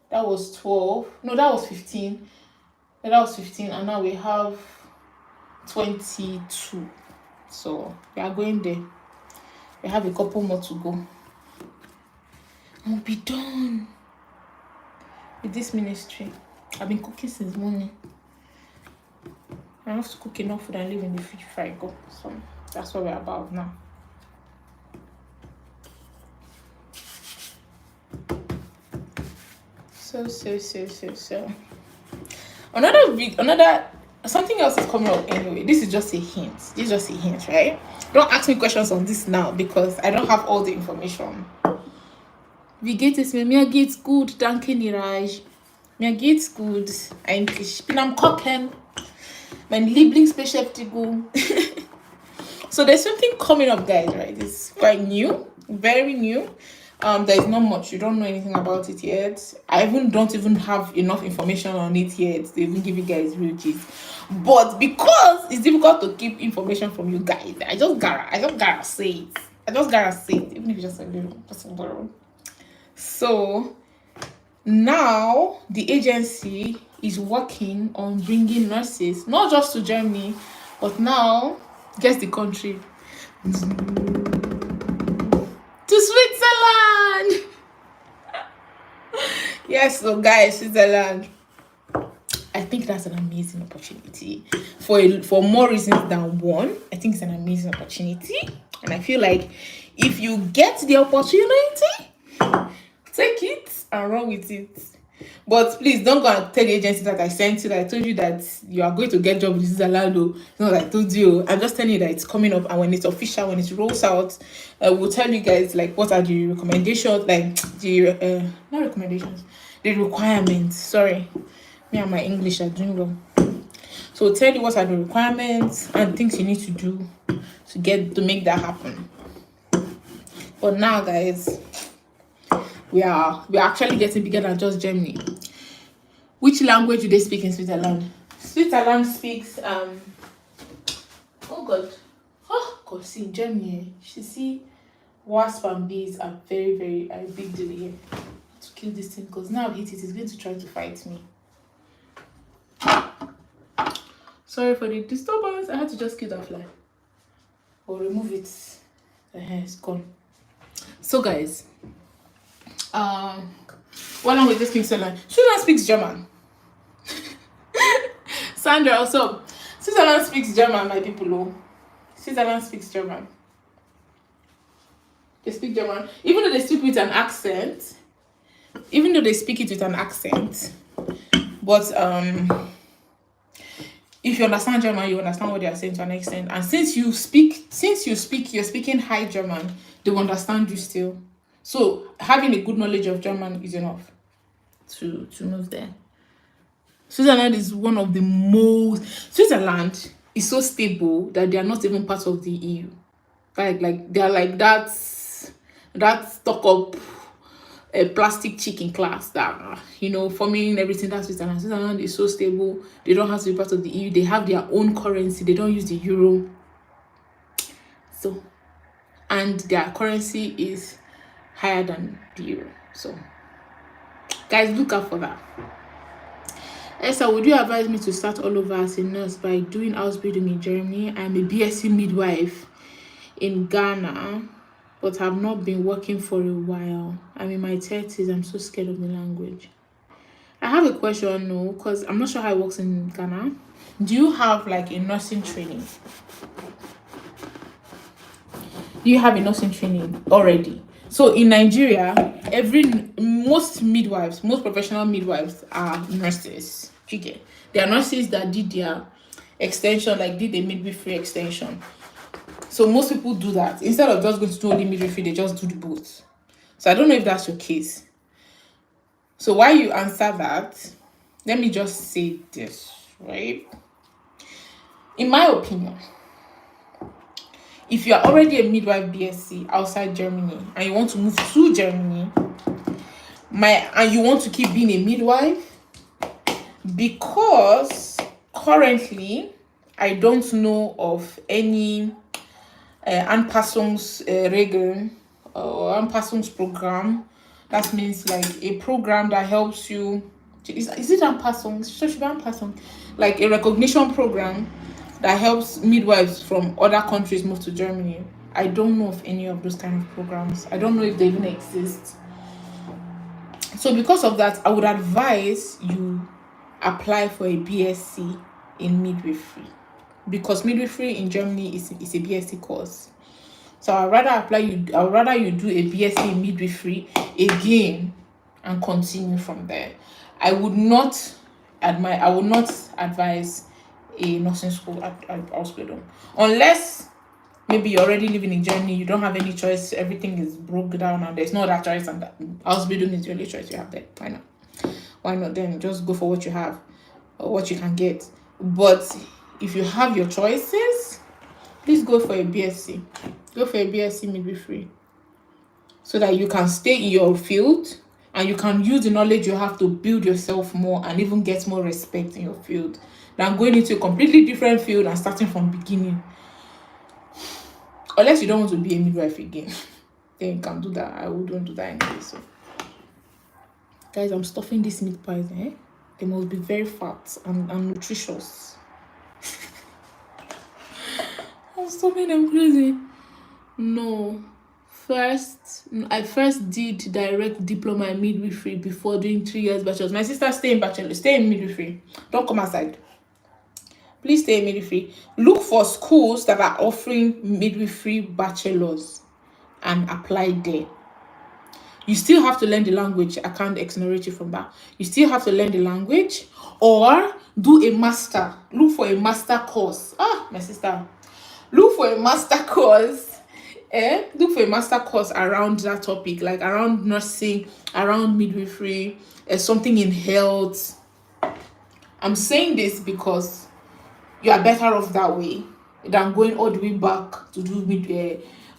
that was 12. No, that was 15. That was 15, and now we have 22. So we are going there. We have a couple more to go. And we'll be done with this ministry. I've been cooking since morning. I have to cook enough food and leave in the fridge before I go. So that's what we're about now. So. Another something else is coming up anyway. This is just a hint. This is just a hint, right? Don't ask me questions on this now because I don't have all the information. Wie geht es mir? Mir geht's gut, danke Niraj. Mir geht's gut. Eigentlich. Ich bin am Kochen. Mein Lieblingsbeschäftigung. So there's something coming up, guys, right? It's quite new, very new. There's not much. You don't know anything about it yet. I don't even have enough information on it yet to even give you guys real gist. But because it's difficult to keep information from you guys, I just gotta say it. Even if it's just a little. So now the agency is working on bringing nurses, not just to Germany, but now, guess the country, to Switzerland. Yes, so guys, Switzerland. I think that's an amazing opportunity for more reasons than one. I think it's an amazing opportunity, and I feel like if you get the opportunity, take it and run with it. But please don't go and tell the agency that I sent you, that I told you that you are going to get job in Switzerland. It's not that I told you. I'm just telling you that it's coming up, and when it's official, when it rolls out, we'll tell you guys like what are the recommendations, like the not recommendations, the requirements. Sorry, me and my English are doing well. So we'll tell you what are the requirements and things you need to do to make that happen. But now, guys, we are actually getting bigger than just Germany. Which language do they speak in Switzerland? Switzerland speaks see, in Germany, you see, wasp and bees are very a big deal here to kill this thing, because now it is going to try to fight me. Sorry for the disturbance. I had to just kill that fly or remove it. The hair is gone. So guys, what language does Switzerland? Switzerland speaks German. Sandra, also, Switzerland speaks German, my people. Switzerland speaks German. They speak German, even though they speak with an accent. But if you understand German, you understand what they are saying to an extent. And since you're speaking high German, they will understand you still. So having a good knowledge of German is enough to move there. Switzerland is one of the most. Switzerland is so stable that they are not even part of the EU. Like they are like that stock up a plastic chicken class that forming everything. That's Switzerland. Switzerland is so stable. They don't have to be part of the EU. They have their own currency. They don't use the euro. So, and their currency is higher than the euro. So, guys, look out for that. Esther, would you advise me to start all over as a nurse by doing house building in Germany? I'm a BSc midwife in Ghana, but have not been working for a while. I'm in my 30s. I'm so scared of the language. I have a question, no, because I'm not sure how it works in Ghana. Do you have like a nursing training? Do you have a nursing training already? So in Nigeria, most professional midwives are nurses. Okay, they are nurses that did their extension, like did a midwifery extension. So most people do that. Instead of just going to do only midwifery, they just do the both. So I don't know if that's your case. So while you answer that, let me just say this, right? In my opinion, if you are already a midwife BSc outside Germany and you want to move to Germany, and you want to keep being a midwife, because currently I don't know of any Anpassungsregeln or Anpassungsprogramm. That means like a program that helps you. Is it Anpassung? So should be Anpassung, like a recognition program that helps midwives from other countries move to Germany. I don't know of any of those kind of programs. I don't know if they even exist. So because of that, I would advise you apply for a BSc in midwifery, because midwifery in Germany is a BSc course. So I'd rather you do a BSc in midwifery again and continue from there. I would not advise a nursing school at hospital, unless maybe you're already living in Germany, you don't have any choice, everything is broke down and there's no other choice, and that hospital is the only choice you have there. Why not then just go for what you have or what you can get? But if you have your choices, please go for a BSc. Go for a BSc midwifery, so that you can stay in your field and you can use the knowledge you have to build yourself more and even get more respect in your field than going into a completely different field and starting from beginning. Unless you don't want to be a midwife again, then you can do that. I wouldn't do that anyway. So guys, I'm stuffing these meat pies, they must be very fat and nutritious. I'm stuffing them crazy. No, I first did direct diploma in midwifery before doing 3 years bachelor's. My sister, stay in midwifery. Don't come outside. Please stay in midwifery. Look for schools that are offering midwifery bachelor's and apply there. You still have to learn the language. I can't exonerate you from that. You still have to learn the language or do a master. Look for a master course. My sister. Look for a master course. Look for a master course around that topic, like around nursing, around midwifery, something in health. I'm saying this because you are better off that way than going all the way back to do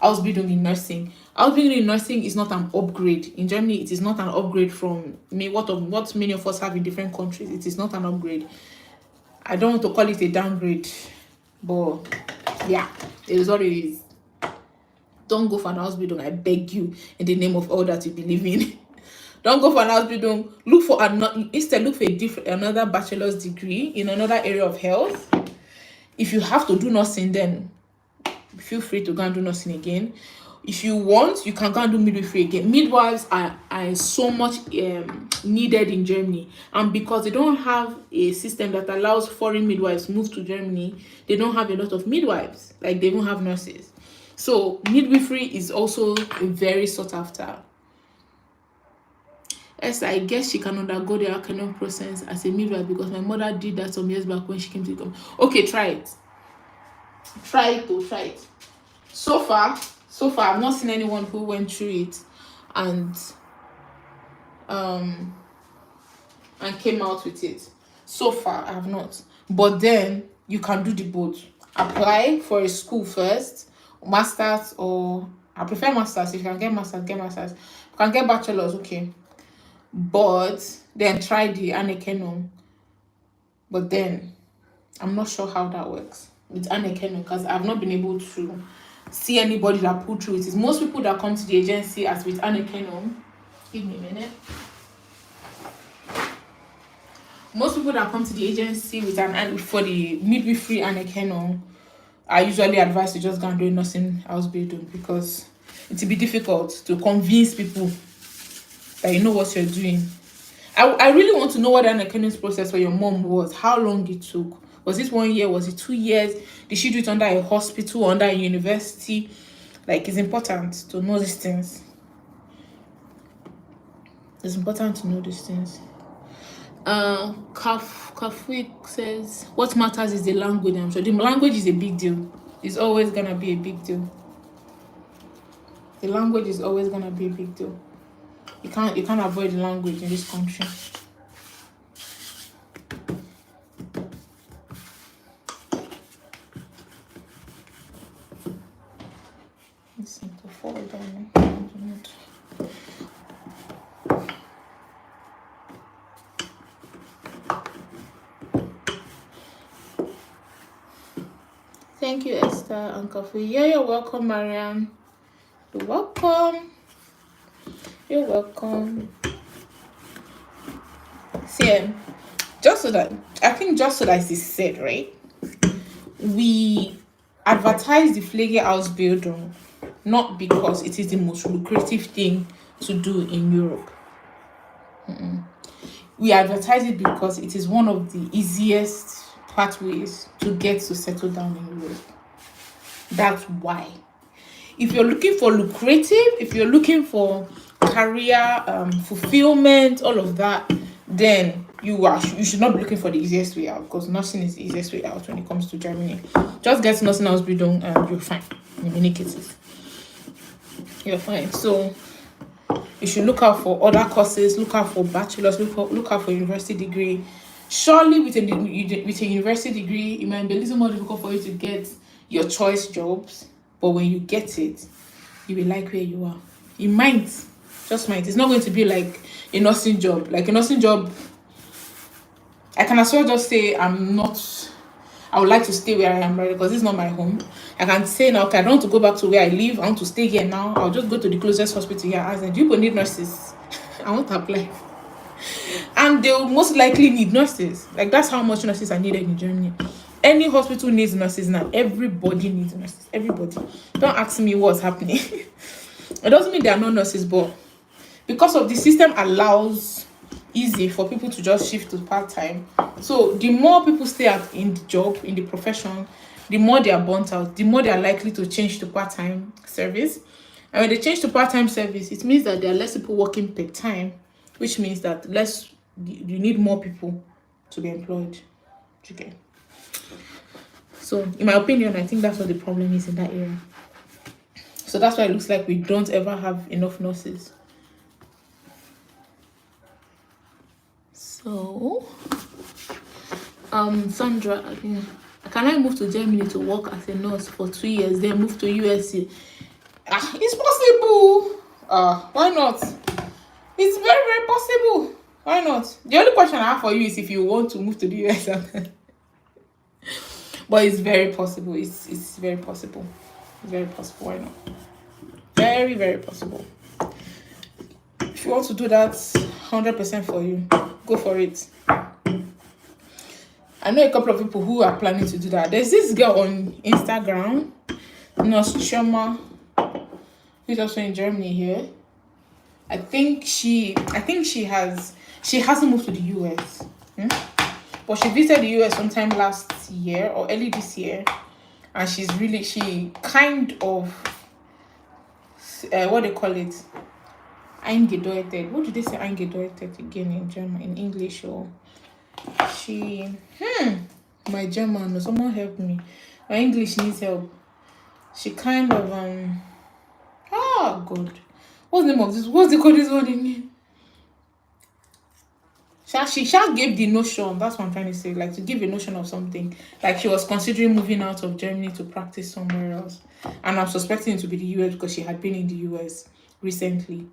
Ausbildung in nursing. Ausbildung in nursing is not an upgrade. In Germany, it is not an upgrade from what many of us have in different countries. It is not an upgrade. I don't want to call it a downgrade, but yeah, it is what it is. Don't go for an Ausbildung, I beg you, in the name of all that you believe in. Don't go for an Ausbildung. Instead, look for another bachelor's degree in another area of health. If you have to do nursing, then feel free to go and do nursing again. If you want, you can go and do midwifery again. Midwives are so much needed in Germany, and because they don't have a system that allows foreign midwives move to Germany, they don't have a lot of midwives. Like, they don't have nurses. So midwifery is also very sought after. Yes, I guess she can undergo the academic process as a midwife because my mother did that some years back when she came to the country. Okay, try it. Try it. So far, I've not seen anyone who went through it and came out with it. So far, I have not. But then you can do the both. Apply for a school first. Masters, or I prefer masters. If you can get masters, get masters. If you can get bachelors, okay. But then try the Anerkennung. But then I'm not sure how that works with Anerkennung because I've not been able to see anybody that put through it. It's most people that come to the agency as with Anerkennung. Give me a minute. Most people that come to the agency with for the midwifery Anerkennung are usually advised to just go and do nursing Ausbildung because it will be difficult to convince people that you know what you're doing. I really want to know what the Anerkennung process for your mom was. How long it took. Was it 1 year? Was it 2 years? Did she do it under a hospital, under a university? Like, it's important to know these things. It's important to know these things. Kafwik says, what matters is the language. I'm sure the language is a big deal. It's always gonna be a big deal. The language is always gonna be a big deal. You can't avoid the language in this country. Listen to fall down. Thank you, Esther and Coffee. Yeah, you're welcome, Marianne. You're welcome. You're welcome. See, just so that it's said, right? We advertise the Pflegeausbildung not because it is the most lucrative thing to do in Europe. We advertise it because it is one of the easiest pathways to get to settle down in Europe. That's why. If you're looking for lucrative, if you're looking for career fulfillment, all of that, then you should not be looking for the easiest way out, because nursing is the easiest way out when it comes to Germany. Just get nursing hospital and you're fine. In many cases, you're fine. So you should look out for other courses, look out for bachelor's, look out for university degree. Surely with a university degree, it might be a little more difficult for you to get your choice jobs, but when you get it, you will like where you are. It might, just might. It's not going to be like a nursing job. Like a nursing job, I can as well just say I would like to stay where I am, right? Because this is not my home. I can say now, okay, I don't want to go back to where I live. I want to stay here now. I'll just go to the closest hospital here and ask them, do you need nurses? I want to apply. And they'll most likely need nurses. Like, that's how much nurses are needed in Germany. Any hospital needs nurses now. Everybody needs nurses. Everybody. Don't ask me what's happening. It doesn't mean there are no nurses, but because of the system allows easy for people to just shift to part-time. So the more people stay in the job, in the profession, the more they are burnt out, the more they are likely to change to part-time service. And when they change to part-time service, it means that there are less people working per time, which means that you need more people to be employed. Okay. So in my opinion, I think that's what the problem is in that area. So that's why it looks like we don't ever have enough nurses. So Sandra, can I move to Germany to work as a nurse for 2 years, then move to USA? It's possible. Why not? It's very, very possible. Why not? The only question I have for you is if you want to move to the US. But it's very possible. It's very possible. It's very possible. Why not? Very, very possible. If you want to do that, 100% for you. Go for it. I know a couple of people who are planning to do that. There's this girl on Instagram, Nurse Choma, who's also in Germany here. I think she hasn't moved to the US. But she visited the US sometime last year or early this year. And she kind of what they call it? Eingedeutet. What do they say eingedeutet again in German, in English? Or my German, someone help me. My English needs help. She kind of God. What's the name of this? What's the call this one again? She gave the notion. That's what I'm trying to say. Like, to give a notion of something. Like, she was considering moving out of Germany to practice somewhere else. And I'm suspecting it to be the US because she had been in the US recently.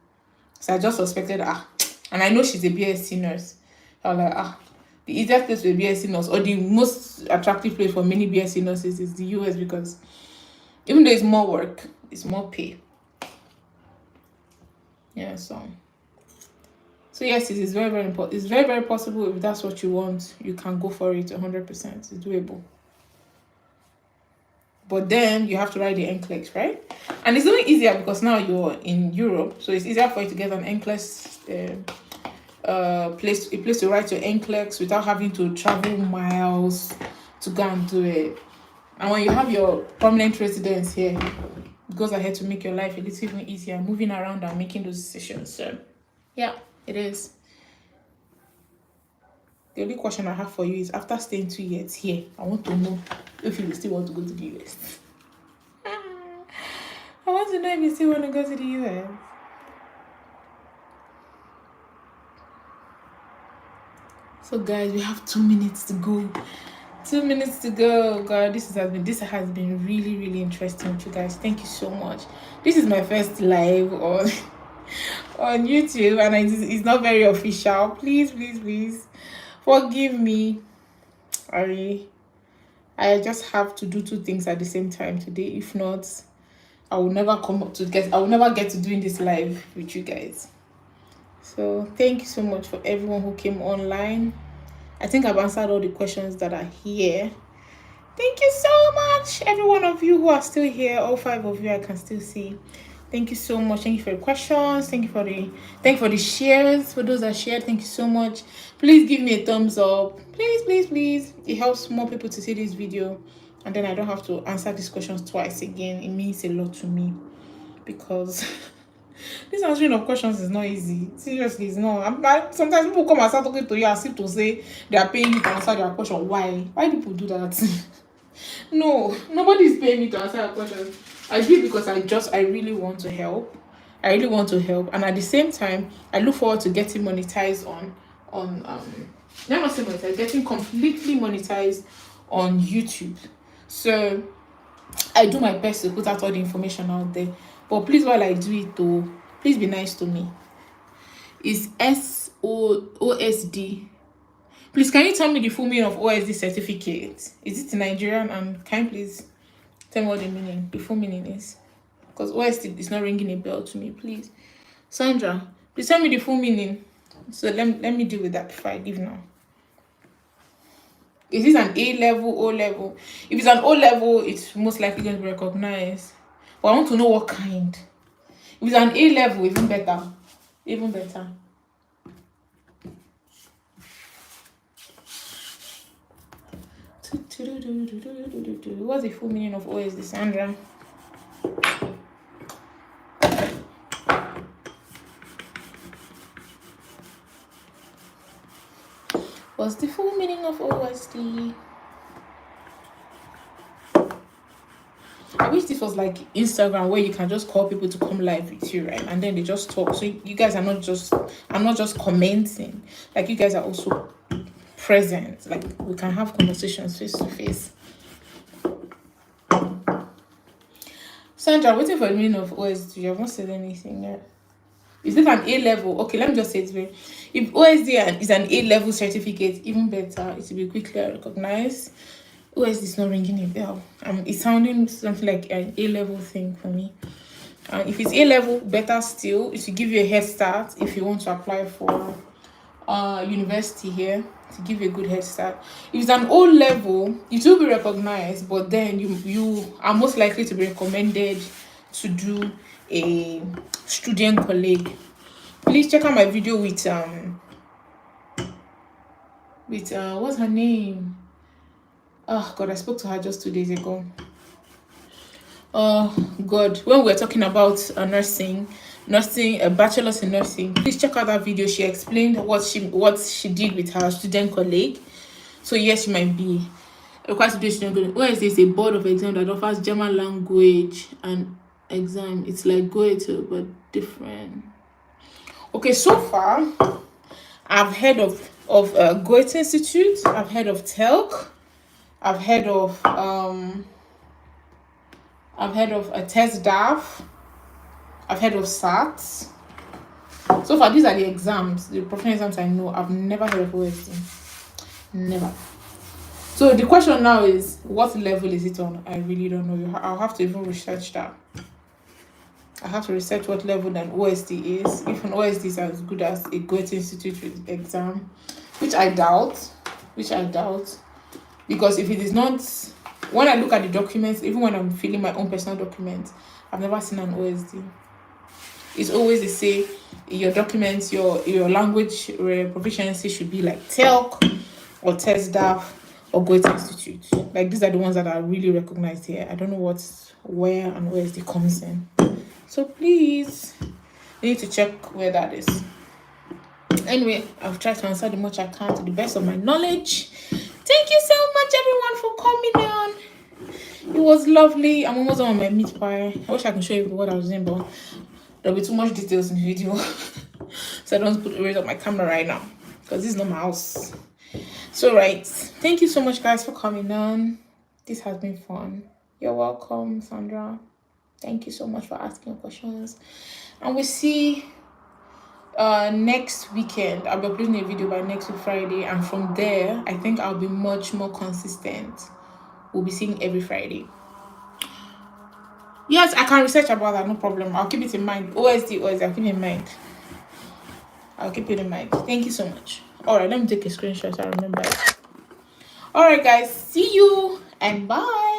So I just suspected, and I know she's a BSc nurse. I was like, the easiest place for a BSc nurse, or the most attractive place for many BSc nurses, is the US, because even though it's more work, it's more pay. Yeah, so yes, it is very, very important. It's very, very possible. If that's what you want, you can go for it 100%. It's doable. But then you have to write the NCLEX, right? And it's only easier because now you're in Europe, so it's easier for you to get an NCLEX place to write your NCLEX without having to travel miles to go and do it. And when you have your permanent residence here, it goes ahead to make your life a little even easier, moving around and making those decisions. So yeah, it is. The only question I have for you is, after staying 2 years here, I want to know if you still want to go to the US. I want to know if you still want to go to the US. So guys, we have 2 minutes to go. 2 minutes to go. God, this has been really, really interesting with you guys. Thank you so much. This is my first live on YouTube, and it's not very official. Please forgive me. I just have to do 2 things at the same time today. If not, I will never get to doing this live with you guys. So thank you so much for everyone who came online. I think I've answered all the questions that are here. Thank you so much, every one of you who are still here. All 5 of you I can still see. Thank you so much. Thank you for the questions. Thank you for the shares. For those that shared, thank you so much. Please give me a thumbs up. Please. It helps more people to see this video, and then I don't have to answer these questions twice again. It means a lot to me, because This answering of questions is not easy. Seriously, it's not. Sometimes people come and start talking to you as if to say they are paying you to answer their question. Why? Why do people do that? No, nobody is paying me to answer your questions. I do it because I really want to help. I really want to help, and at the same time, I look forward to getting monetized on not say monetized, getting completely monetized on YouTube. So I do my best to put out all the information out there. But please, while I do it, though, please be nice to me. It's OSD. Please, can you tell me the full meaning of OSD certificate? Is it in Nigerian? And can you please tell me what the full meaning is? Because OSD is not ringing a bell to me, please. Sandra, please tell me the full meaning. So let me deal with that before I leave now. Is this an A level, O level? If it's an O level, it's most likely going to be recognized. But I want to know what kind. If it's an A level, even better. Even better. What's the full meaning of OSD, Sandra? What's the full meaning of OSD? I wish this was like Instagram where you can just call people to come live with you, right? And then they just talk. So you guys are not just, I'm not just commenting. Like you guys are also present. Like we can have conversations face to face. Sandra, waiting for the meaning of OSD. You haven't said anything yet. Is it an A level? Okay, let me just say it very. If OSD is an A level certificate, even better, it will be quickly recognized. OSD is not ringing a bell. It's sounding something like an A level thing for me. If it's A level, better still. It will give you a head start if you want to apply for university here, to give you a good head start. If it's an O level, it will be recognized, but then you are most likely to be recommended to do a student colleague. Please check out my video with what's her name? Oh God, I spoke to her just 2 days ago. Oh God, when we were talking about nursing, a bachelor's in nursing, please check out that video. She explained what she did with her student colleague. So yes, you might be required to do a student colleague. Where is this? A board of exam that offers German language and exam. It's like Goethe but different. Okay, so far I've heard of Goethe Institute. I've heard of TELC. I've heard of a TESDAF. I've heard of SATs. So far, these are the exams, the professional exams I know. I've never heard of OSD. Never. So the question now is, what level is it on? I really don't know. I'll have to even research that. I have to research what level that OSD is. If an OSD is as good as a Goethe Institute exam, which I doubt. Because if it is not, when I look at the documents, even when I'm filling my own personal documents, I've never seen an OSD. It's always they say your documents, your language proficiency should be like TELC or TESDAF or Goethe Institute. Like these are the ones that are really recognized here. I don't know where an OSD comes in. So please, you need to check where that is. Anyway, I've tried to answer the much I can to the best of my knowledge. Thank you so much, everyone, for coming on. It was lovely. I'm almost done on my meat pie. I wish I could show you what I was doing, but there'll be too much details in the video. So I don't raise up my camera right now because this is not my house. So right, thank you so much, guys, for coming on. This has been fun. You're welcome, Sandra. Thank you so much for asking questions. And we'll see next weekend. I'll be uploading a video by next week Friday, and from there I think I'll be much more consistent. We'll be seeing every Friday. Yes, I can research about that, no problem. I'll keep it in mind. OSD, I'll keep it in mind. I'll keep it in mind. Thank you so much. All right, let me take a screenshot so I remember it. All right, guys, see you and bye.